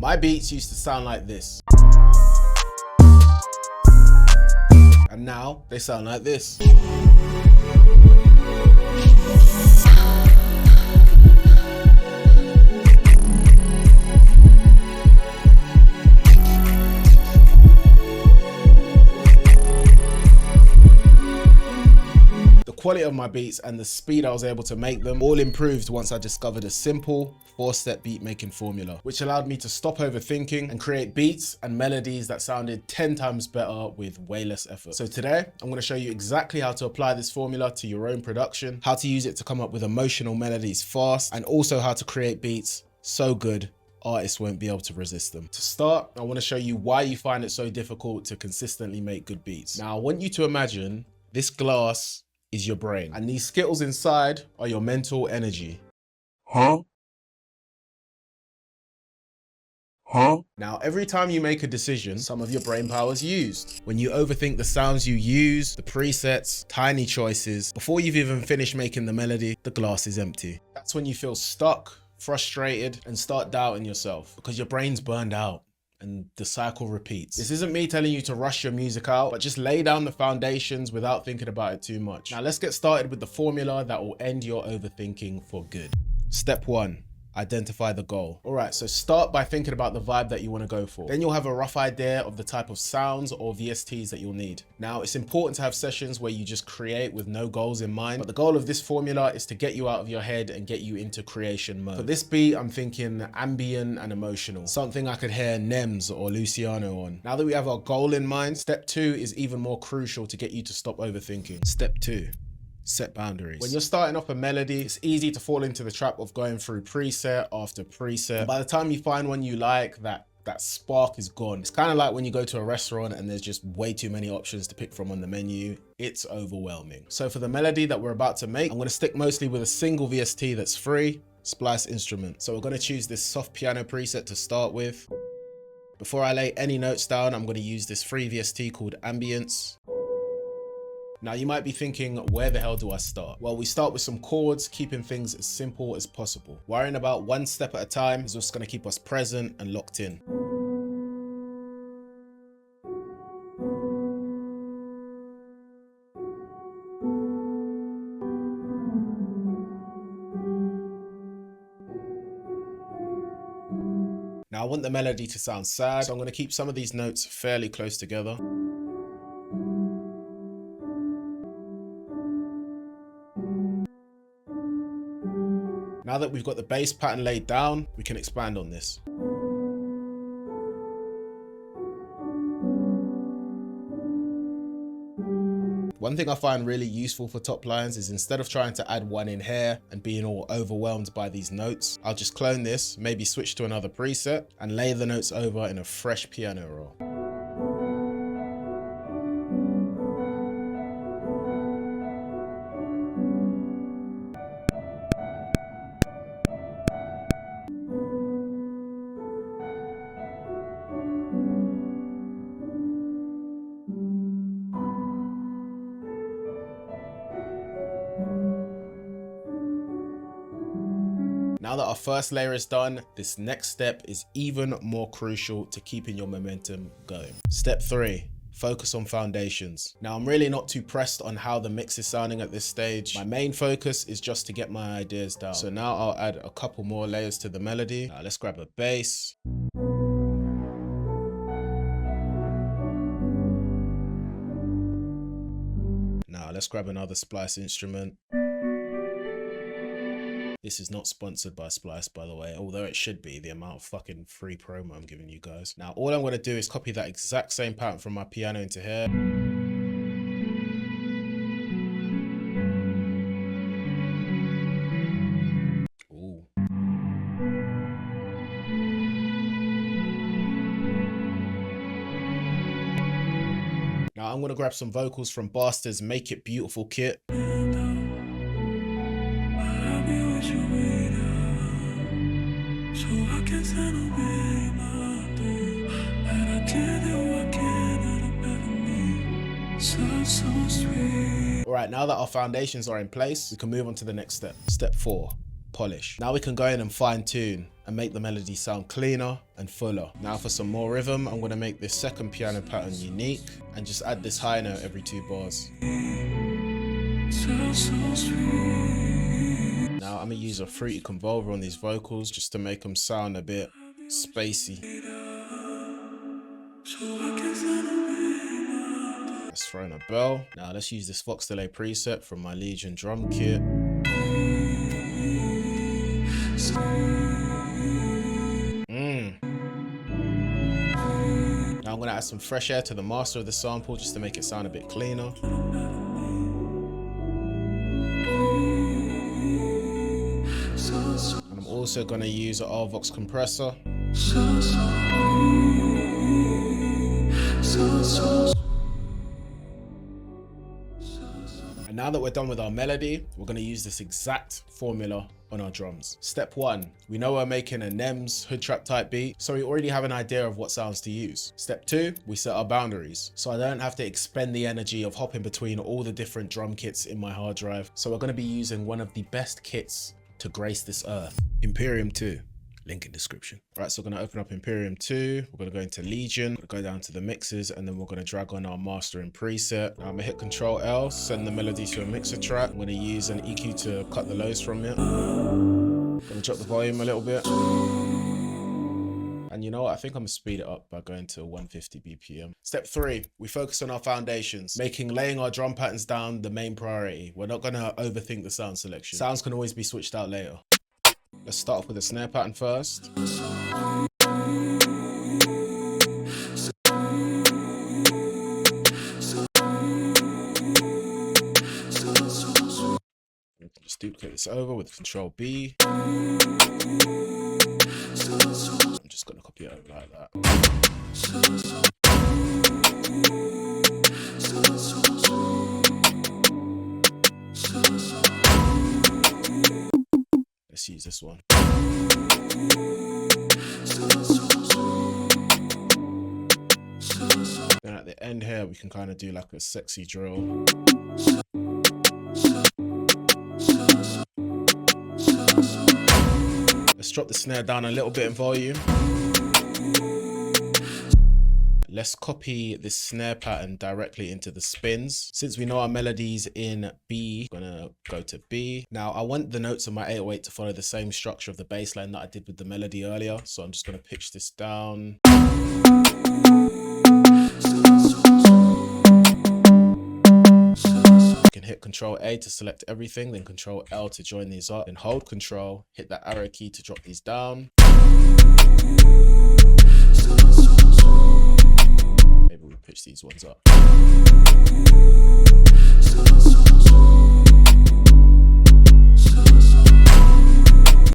My beats used to sound like this. And now they sound like this. The quality of my beats and the speed I was able to make them all improved once I discovered a simple 4-step beat making formula, which allowed me to stop overthinking and create beats and melodies that sounded 10 times better with way less effort. So today, I'm going to show you exactly how to apply this formula to your own production, how to use it to come up with emotional melodies fast, and also how to create beats so good artists won't be able to resist them. To start, I want to show you why you find it so difficult to consistently make good beats. Now, I want you to imagine this glass is your brain, and these Skittles inside are your mental energy. Huh? Now, every time you make a decision, some of your brain power is used. When you overthink the sounds you use, the presets, tiny choices, before you've even finished making the melody, the glass is empty. That's when you feel stuck, frustrated, and start doubting yourself because your brain's burned out. And the cycle repeats. This isn't me telling you to rush your music out, but just lay down the foundations without thinking about it too much. Now let's get started with the formula that will end your overthinking for good. Step 1. Identify the goal. All right, so start by thinking about the vibe that you want to go for. Then you'll have a rough idea of the type of sounds or VSTs that you'll need. Now, it's important to have sessions where you just create with no goals in mind, but the goal of this formula is to get you out of your head and get you into creation mode. For this beat, I'm thinking ambient and emotional, something I could hear Nems or Luciano on. Now that we have our goal in mind, step 2 is even more crucial to get you to stop overthinking. Step 2. Set boundaries. When you're starting off a melody, it's easy to fall into the trap of going through preset after preset. And by the time you find one you like, that spark is gone. It's kind of like when you go to a restaurant and there's just way too many options to pick from on the menu. It's overwhelming. So for the melody that we're about to make, I'm going to stick mostly with a single VST that's free, splice instrument. So we're going to choose this soft piano preset to start with. Before I lay any notes down, I'm going to use this free VST called Ambience. Now you might be thinking, where the hell do I start? Well, we start with some chords, keeping things as simple as possible. Worrying about one step at a time is just gonna keep us present and locked in. Now I want the melody to sound sad, so I'm gonna keep some of these notes fairly close together. Now that we've got the bass pattern laid down, we can expand on this. One thing I find really useful for top lines is instead of trying to add one in here and being all overwhelmed by these notes, I'll just clone this, maybe switch to another preset and lay the notes over in a fresh piano roll. Now that our first layer is done, this next step is even more crucial to keeping your momentum going. Step 3. Focus on foundations. Now, I'm really not too pressed on how the mix is sounding at this stage. My main focus is just to get my ideas down. So now I'll add a couple more layers to the melody. Now let's grab a bass. Now let's grab another splice instrument. This is not sponsored by Splice, by the way, although it should be, the amount of fucking free promo I'm giving you guys. Now, all I'm going to do is copy that exact same pattern from my piano into here. Ooh. Now, I'm going to grab some vocals from Bastard's Make It Beautiful kit. All right, now that our foundations are in place, we can move on to the next step. Step 4, polish. Now we can go in and fine tune and make the melody sound cleaner and fuller. Now for some more rhythm, I'm gonna make this second piano pattern unique and just add this high note every 2 bars. Now I'm gonna use a fruity convolver on these vocals just to make them sound a bit spacey. Let's throw in a bell. Now let's use this Vox Delay preset from my Legion drum kit. Now I'm gonna add some fresh air to the master of the sample just to make it sound a bit cleaner. And I'm also gonna use an R-Vox compressor. And now that we're done with our melody, we're going to use this exact formula on our drums. Step 1, we know we're making a NEMS hood trap type beat, so we already have an idea of what sounds to use. Step 2, we set our boundaries, so I don't have to expend the energy of hopping between all the different drum kits in my hard drive. So we're going to be using one of the best kits to grace this earth, Imperium 2. Link in description. All right, so we're going to open up Imperium 2. We're going to go into Legion, go down to the mixes, and then we're going to drag on our mastering preset. Now I'm going to hit Control L, send the melody to a mixer track. I'm going to use an EQ to cut the lows from it. I'm going to drop the volume a little bit. And you know what? I think I'm going to speed it up by going to 150 BPM. Step 3, we focus on our foundations, making laying our drum patterns down the main priority. We're not going to overthink the sound selection. Sounds can always be switched out later. Let's start off with a snare pattern first. Just duplicate this over with Control B. I'm just going to copy it over like that. Let's use this one. Then at the end here, we can kind of do like a sexy drill. Let's drop the snare down a little bit in volume. Let's copy this snare pattern directly into the spins. Since we know our melody's in B, I'm gonna go to B. Now I want the notes of my 808 to follow the same structure of the bass line that I did with the melody earlier. So I'm just gonna pitch this down. You can hit Control A to select everything, then Control L to join these up, then hold Control, hit that arrow key to drop these down. Maybe we pitch these ones up.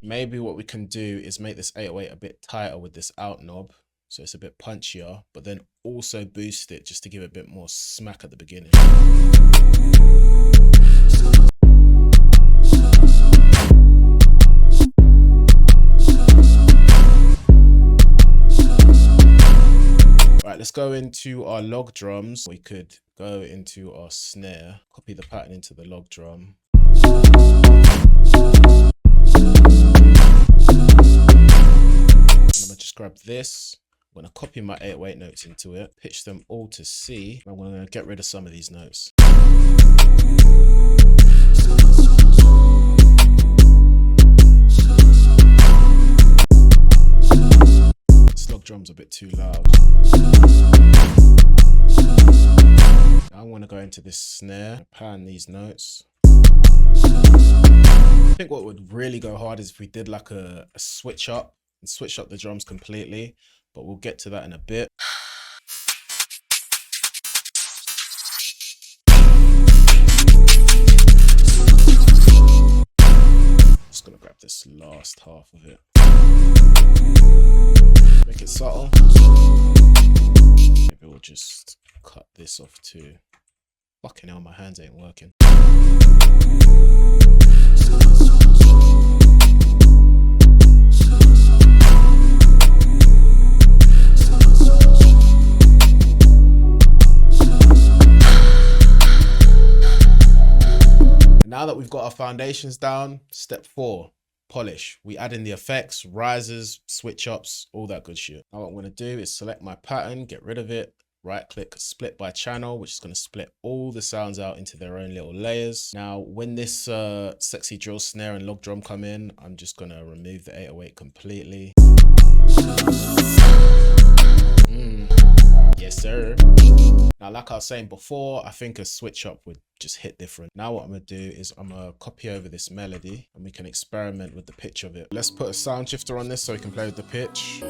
Maybe what we can do is make this 808 a bit tighter with this out knob, so it's a bit punchier, but then also boost it just to give it a bit more smack at the beginning. Alright, let's go into our log drums. We could go into our snare, copy the pattern into the log drum. And I'm gonna just grab this. I'm gonna copy my 808 notes into it, pitch them all to C. I'm gonna get rid of some of these notes. Slug drum's a bit too loud. Now I'm gonna go into this snare, pan these notes. I think what would really go hard is if we did like a switch up and switch up the drums completely, but we'll get to that in a bit. Just gonna grab this last half of it. Make it subtle. Maybe we'll just cut this off too. Fucking hell, my hands ain't working. Now that we've got our foundations down, step 4. polish. We add in the effects, risers, switch ups, all that good shit. Now what I'm gonna do is select my pattern, get rid of it, right click, split by channel, which is going to split all the sounds out into their own little layers. Now when this sexy drill snare and log drum come in, I'm just going to remove the 808 completely. Yes sir. Now like I was saying before, I think a switch up would just hit different. Now what I'm going to do is I'm going to copy over this melody and we can experiment with the pitch of it. Let's put a sound shifter on this so we can play with the pitch.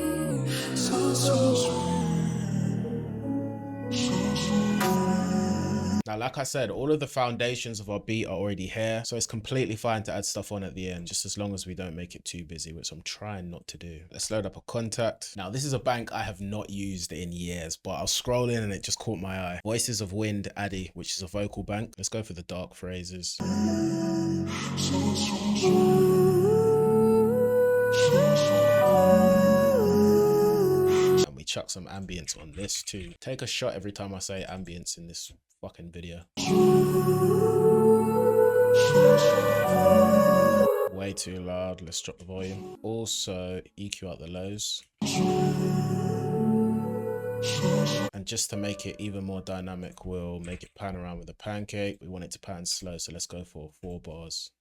Now, like I said, all of the foundations of our beat are already here, so it's completely fine to add stuff on at the end, just as long as we don't make it too busy, which I'm trying not to do. Let's load up a contact. Now, this is a bank I have not used in years, but I was scrolling and it just caught my eye. Voices of Wind Addy, which is a vocal bank. Let's go for the dark phrases. And we chuck some ambience on this too. Take a shot every time I say ambience in this fucking video. Way too loud. Let's drop the volume. Also EQ out the lows. And just to make it even more dynamic, we'll make it pan around with a pancake. We want it to pan slow, so let's go for 4 bars.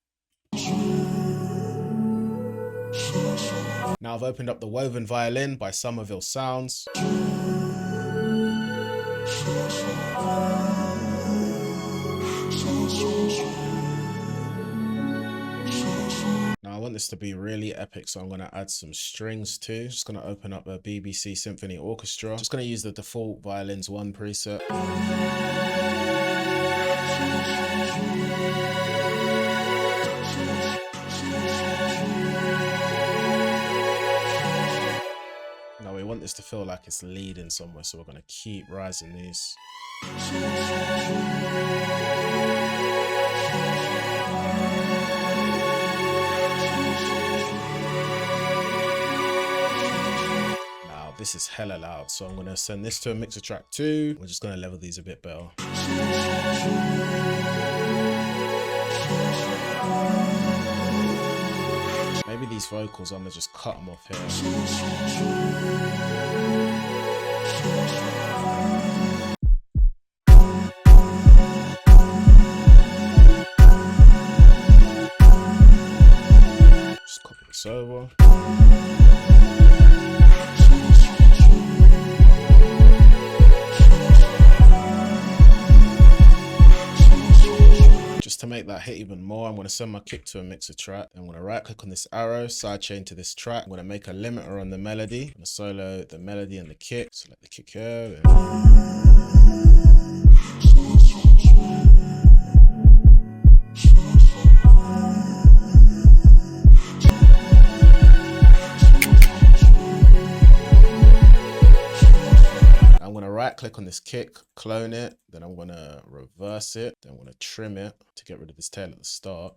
Now I've opened up the Woven Violin by Somerville Sounds. Now I want this to be really epic, so I'm going to add some strings too. Just going to open up a BBC Symphony Orchestra. Just going to use the default Violins 1 preset. Now we want this to feel like it's leading somewhere, so we're going to keep rising these. Now this is hella loud, so I'm going to send this to a mixer track 2. We're just going to level these a bit better. Maybe these vocals, I'm going to just cut them off here. Just copy this over. Just to make that hit even more, I'm going to send my kick to a mixer track. I'm going to right click on this arrow, sidechain to this track. I'm going to make a limiter on the melody. I'm going to solo the melody and the kick. Select the kick here. I'm going to right click on this kick, clone it, then I'm going to reverse it, then I'm going to trim it to get rid of this tail at the start.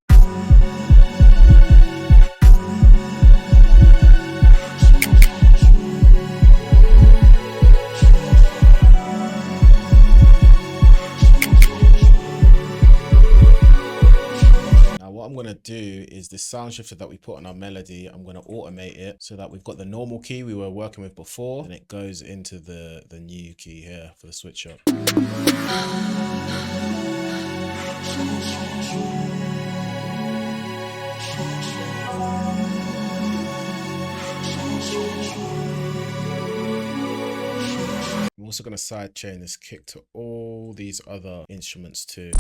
What I'm going to do is this sound shifter that we put on our melody, I'm going to automate it so that we've got the normal key we were working with before, and it goes into the new key here for the switch up. I'm also going to sidechain this kick to all these other instruments too.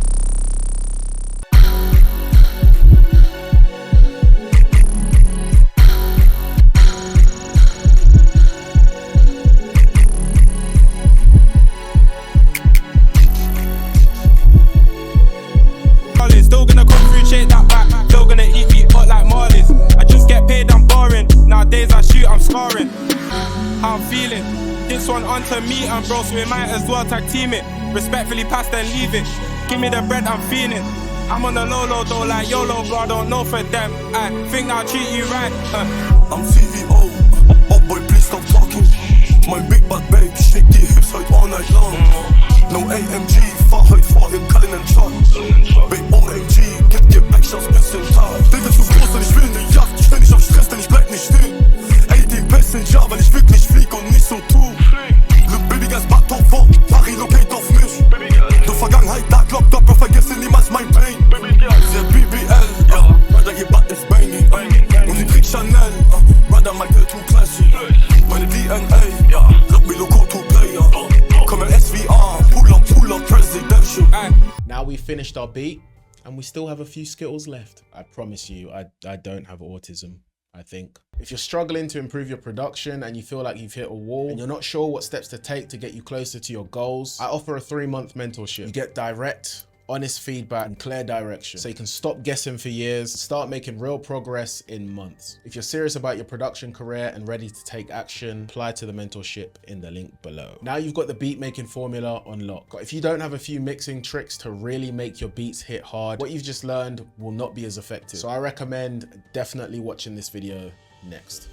Still gonna come through, shake that back. Still gonna eat me hot like Marlies. I just get paid, I'm boring. Nowadays I shoot, I'm scoring. How I'm feeling. This one onto me and bro, so we might as well tag team it. Respectfully pass then leave it. Give me the bread, I'm feeling. I'm on the low though, like YOLO, bro, I don't know for them. I think I'll treat you right. I'm CEO. Oh boy, please stop talking. My big bad babe, shake the hips out all night long. No AMG, far height, far in Cullen and Chart. Big OMG, get back shots, piss and tar. Digga zu groß und ich will ne Yacht. we finished our beat and we still have a few skittles left. I promise you, I don't have autism, I think. If you're struggling to improve your production and you feel like you've hit a wall and you're not sure what steps to take to get you closer to your goals, I offer a 3-month mentorship. You get direct, honest feedback and clear direction so you can stop guessing for years, start making real progress in months. If you're serious about your production career and ready to take action, apply to the mentorship in the link below. Now you've got the beat making formula on lock. If you don't have a few mixing tricks to really make your beats hit hard, what you've just learned will not be as effective. So I recommend definitely watching this video next.